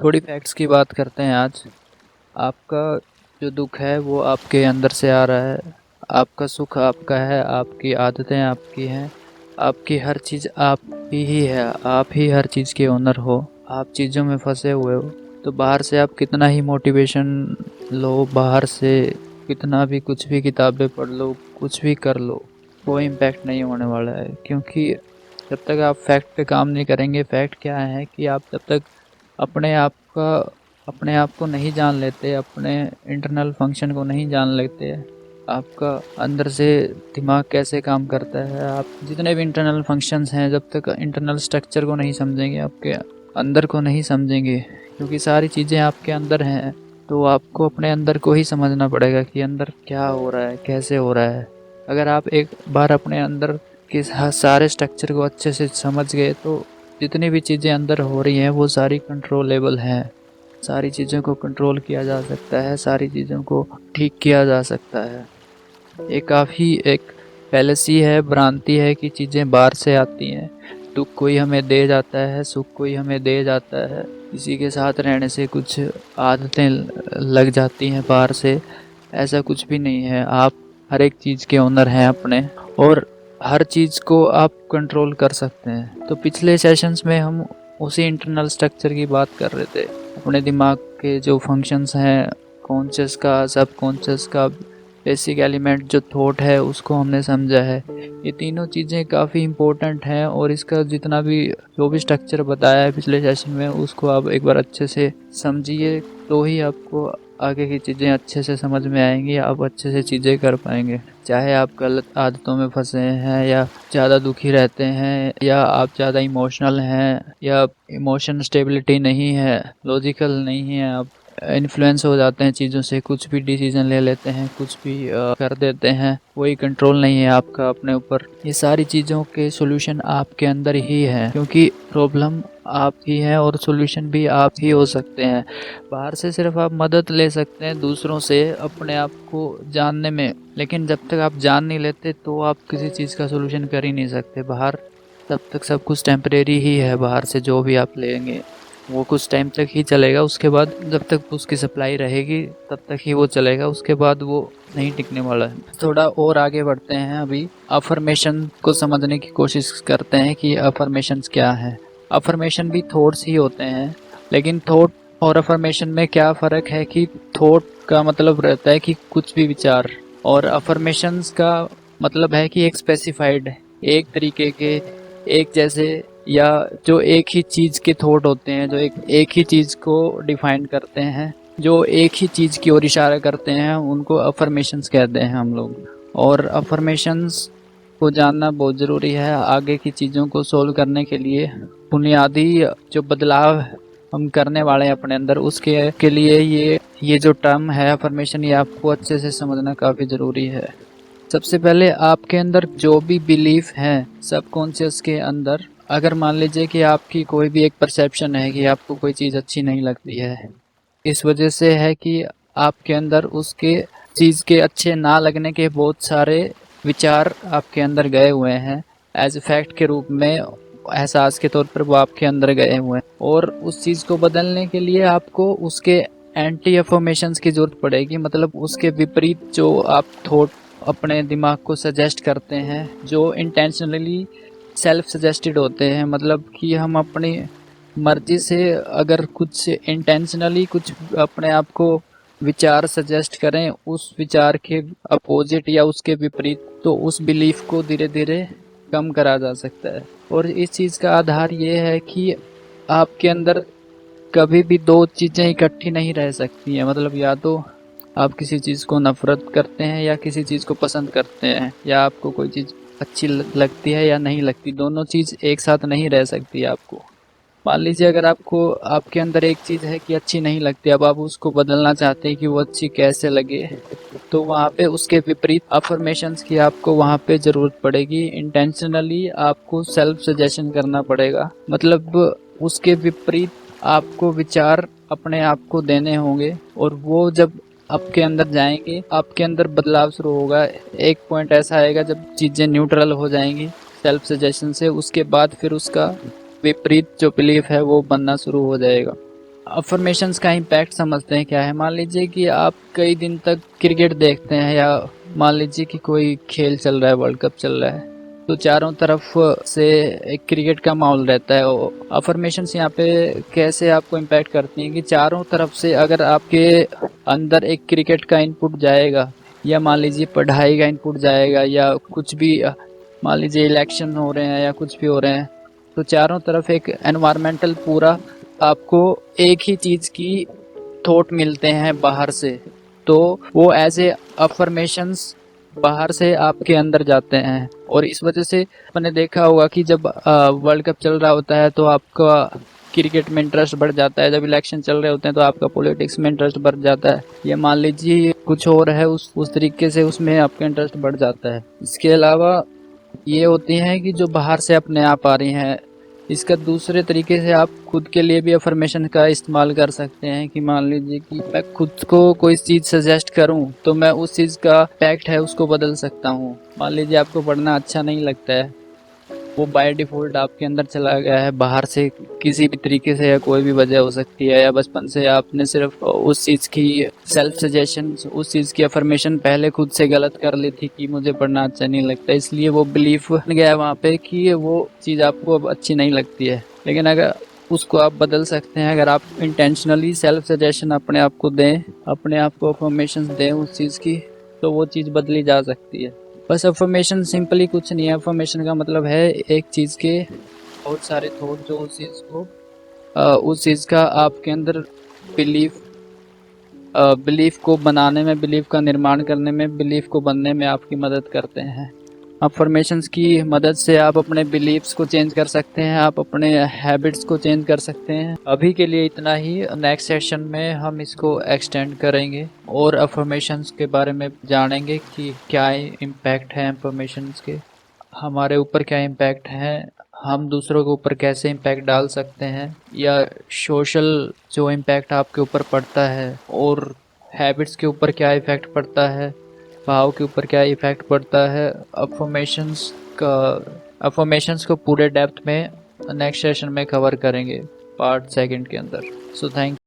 थोड़ी फैक्ट्स की बात करते हैं आज। आपका जो दुख है वो आपके अंदर से आ रहा है, आपका सुख आपका है, आपकी आदतें आपकी हैं, आपकी हर चीज़ आपकी ही है, आप ही हर चीज़ के ओनर हो, आप चीज़ों में फंसे हुए हो। तो बाहर से आप कितना ही मोटिवेशन लो, बाहर से कितना भी कुछ भी किताबें पढ़ लो, कुछ भी कर लो, कोई इम्पैक्ट नहीं होने वाला है। क्योंकि जब तक आप फैक्ट पे काम नहीं करेंगे, फैक्ट क्या है कि आप जब तक अपने आप का अपने आप को नहीं जान लेते, अपने इंटरनल फंक्शन को नहीं जान लेते, आपका अंदर से दिमाग कैसे काम करता है, आप जितने भी इंटरनल फंक्शंस हैं, जब तक इंटरनल स्ट्रक्चर को नहीं समझेंगे, आपके अंदर को नहीं समझेंगे, क्योंकि सारी चीज़ें आपके अंदर हैं, तो आपको अपने अंदर को ही समझना पड़ेगा कि अंदर क्या हो रहा है, कैसे हो रहा है। अगर आप एक बार अपने अंदर के सारे स्ट्रक्चर को अच्छे से समझ गए, तो जितनी भी चीज़ें अंदर हो रही हैं वो सारी कंट्रोलेबल हैं। सारी चीज़ों को कंट्रोल किया जा सकता है, सारी चीज़ों को ठीक किया जा सकता है। ये काफ़ी एक फैलेसी है, भ्रांति है कि चीज़ें बाहर से आती हैं। दुःख कोई हमें दे जाता है, सुख कोई हमें दे जाता है, किसी के साथ रहने से कुछ आदतें लग जाती हैं बाहर से, ऐसा कुछ भी नहीं है। आप हर एक चीज़ के ओनर हैं अपने, और हर चीज़ को आप कंट्रोल कर सकते हैं। तो पिछले सेशंस में हम उसी इंटरनल स्ट्रक्चर की बात कर रहे थे, अपने दिमाग के जो फंक्शंस हैं, कॉन्शियस का, सबकॉन्शियस का, बेसिक एलिमेंट जो थॉट है उसको हमने समझा है। ये तीनों चीज़ें काफ़ी इम्पोर्टेंट हैं, और इसका जितना भी जो भी स्ट्रक्चर बताया है पिछले सेशन में, उसको आप एक बार अच्छे से समझिए, तो ही आपको आगे की चीज़ें अच्छे से समझ में आएंगी, आप अच्छे से चीज़ें कर पाएंगे। चाहे आप गलत आदतों में फंसे हैं, या ज़्यादा दुखी रहते हैं, या आप ज़्यादा इमोशनल हैं, या इमोशन स्टेबिलिटी नहीं है, लॉजिकल नहीं है, आप इन्फ्लुएंस हो जाते हैं चीज़ों से, कुछ भी डिसीजन ले लेते हैं, कुछ भी कर देते हैं, कोई कंट्रोल नहीं है आपका अपने ऊपर। ये सारी चीज़ों के सॉल्यूशन आपके अंदर ही है, क्योंकि प्रॉब्लम आप ही हैं और सॉल्यूशन भी आप ही हो सकते हैं। बाहर से सिर्फ आप मदद ले सकते हैं दूसरों से अपने आप को जानने में, लेकिन जब तक आप जान नहीं लेते तो आप किसी चीज़ का सॉल्यूशन कर ही नहीं सकते। बाहर तब तक सब कुछ टेम्परेरी ही है, बाहर से जो भी आप लेंगे वो कुछ टाइम तक ही चलेगा, उसके बाद जब तक उसकी सप्लाई रहेगी तब तक ही वो चलेगा, उसके बाद वो नहीं टिकने वाला है। थोड़ा और आगे बढ़ते हैं, अभी अफर्मेशन को समझने की कोशिश करते हैं कि अफर्मेशंस क्या है। अफर्मेशन भी थॉट्स ही होते हैं, लेकिन थॉट और अफर्मेशन में क्या फ़र्क है कि थॉट का मतलब रहता है कि कुछ भी विचार, और अफर्मेशंस का मतलब है कि एक स्पेसिफाइड, एक तरीके के, एक जैसे, या जो एक ही चीज़ के थॉट होते हैं, जो एक ही चीज़ को डिफाइन करते हैं, जो एक ही चीज़ की ओर इशारा करते हैं, उनको अफर्मेशंस कहते हैं हम लोग। और अफर्मेशंस को जानना बहुत ज़रूरी है आगे की चीज़ों को सोल्व करने के लिए। बुनियादी जो बदलाव हम करने वाले हैं अपने अंदर, उसके के लिए ये जो टर्म है अफर्मेशन, ये आपको अच्छे से समझना काफ़ी ज़रूरी है। सबसे पहले आपके अंदर जो भी बिलीफ हैं सबकॉन्शियस के अंदर, अगर मान लीजिए कि आपकी कोई भी एक परसेप्शन है कि आपको कोई चीज़ अच्छी नहीं लगती है, इस वजह से है कि आपके अंदर उसके चीज़ के अच्छे ना लगने के बहुत सारे विचार आपके अंदर गए हुए हैं, एज ए फैक्ट के रूप में, एहसास के तौर पर वो आपके अंदर गए हुए हैं। और उस चीज़ को बदलने के लिए आपको उसके एंटी अफर्मेशंस की ज़रूरत पड़ेगी, मतलब उसके विपरीत जो आप थॉट अपने दिमाग को सजेस्ट करते हैं, जो इंटेंशनली सेल्फ सजेस्टेड होते हैं, मतलब कि हम अपनी मर्जी से अगर कुछ इंटेंशनली कुछ अपने आप को विचार सजेस्ट करें, उस विचार के अपोजिट या उसके विपरीत, तो उस बिलीफ को धीरे धीरे कम करा जा सकता है। और इस चीज़ का आधार ये है कि आपके अंदर कभी भी दो चीज़ें इकट्ठी नहीं रह सकती हैं, मतलब या तो आप किसी चीज़ को नफ़रत करते हैं या किसी चीज़ को पसंद करते हैं, या आपको कोई चीज़ अच्छी लगती है या नहीं लगती, दोनों चीज़ एक साथ नहीं रह सकती आपको। मान लीजिए अगर आपको आपके अंदर एक चीज़ है कि अच्छी नहीं लगती, अब आप उसको बदलना चाहते हैं कि वो अच्छी कैसे लगे, तो वहाँ पे उसके विपरीत अफर्मेशंस की आपको वहाँ पे ज़रूरत पड़ेगी। इंटेंशनली आपको सेल्फ सजेशन करना पड़ेगा, मतलब उसके विपरीत आपको विचार अपने आप को देने होंगे, और वो जब आपके अंदर जाएंगे आपके अंदर बदलाव शुरू होगा। एक पॉइंट ऐसा आएगा जब चीज़ें न्यूट्रल हो जाएंगी सेल्फ सजेशन से, उसके बाद फिर उसका विपरीत जो बिलीफ है वो बनना शुरू हो जाएगा। अफर्मेशंस का इम्पैक्ट समझते हैं क्या है। मान लीजिए कि आप कई दिन तक क्रिकेट देखते हैं, या मान लीजिए कि कोई खेल चल रहा है, वर्ल्ड कप चल रहा है, तो चारों तरफ से एक क्रिकेट का माहौल रहता है। अफर्मेशंस यहाँ पे कैसे आपको इम्पैक्ट करती हैं कि चारों तरफ से अगर आपके अंदर एक क्रिकेट का इनपुट जाएगा, या मान लीजिए पढ़ाई का इनपुट जाएगा, या कुछ भी मान लीजिए इलेक्शन हो रहे हैं या कुछ भी हो रहे हैं, तो चारों तरफ एक एनवायरमेंटल पूरा आपको एक ही चीज़ की थॉट मिलते हैं बाहर से, तो वो एज ए अफर्मेशंस बाहर से आपके अंदर जाते हैं। और इस वजह से मैंने देखा होगा कि जब वर्ल्ड कप चल रहा होता है तो आपका क्रिकेट में इंटरेस्ट बढ़ जाता है, जब इलेक्शन चल रहे होते हैं तो आपका पॉलिटिक्स में इंटरेस्ट बढ़ जाता है, या मान लीजिए कुछ और है उस तरीके से उसमें आपका इंटरेस्ट बढ़ जाता है। इसके अलावा ये होती हैं कि जो बाहर से अपने आप आ रही हैं। इसका दूसरे तरीके से आप खुद के लिए भी अफर्मेशन का इस्तेमाल कर सकते हैं कि मान लीजिए कि मैं खुद को कोई चीज़ सजेस्ट करूं तो मैं उस चीज़ का इम्पैक्ट है उसको बदल सकता हूं। मान लीजिए आपको पढ़ना अच्छा नहीं लगता है, वो बाय डिफ़ॉल्ट आपके अंदर चला गया है बाहर से किसी भी तरीके से, या कोई भी वजह हो सकती है, या बचपन से आपने सिर्फ उस चीज़ की सेल्फ सजेशन, उस चीज़ की अफर्मेशन पहले खुद से गलत कर ली थी कि मुझे पढ़ना अच्छा नहीं लगता, इसलिए वो बिलीफ बन गया है वहाँ पे कि वो चीज़ आपको अब अच्छी नहीं लगती है। लेकिन अगर उसको आप बदल सकते हैं, अगर आप इंटेंशनली सेल्फ सजेशन अपने आप को दें, अपने आप को अफर्मेशन दें उस चीज़ की, तो वो चीज़ बदली जा सकती है। बस अफर्मेशन सिंपली कुछ नहीं है। अफर्मेशन का मतलब है एक चीज़ के बहुत सारे थॉट जो उस चीज़ का आपके अंदर बिलीफ बिलीफ को बनाने में, बिलीफ का निर्माण करने में, बिलीफ को बनने में आपकी मदद करते हैं। अफर्मेशंस की मदद से आप अपने बिलीफ्स को चेंज कर सकते हैं, आप अपने हैबिट्स को चेंज कर सकते हैं। अभी के लिए इतना ही। नेक्स्ट सेशन में हम इसको एक्सटेंड करेंगे और अफर्मेशंस के बारे में जानेंगे कि क्या इम्पैक्ट है अफर्मेशंस के, हमारे ऊपर क्या इम्पैक्ट है, हम दूसरों के ऊपर कैसे इम्पैक्ट डाल सकते हैं, या सोशल जो इम्पैक्ट आपके ऊपर पड़ता है, और हैबिट्स के ऊपर क्या इफ़ेक्ट पड़ता है, भाव के ऊपर क्या इफ़ेक्ट पड़ता है। अफर्मेशंस का अफर्मेशंस को पूरे डेप्थ में नेक्स्ट सेशन में कवर करेंगे, पार्ट सेकंड के अंदर। So thank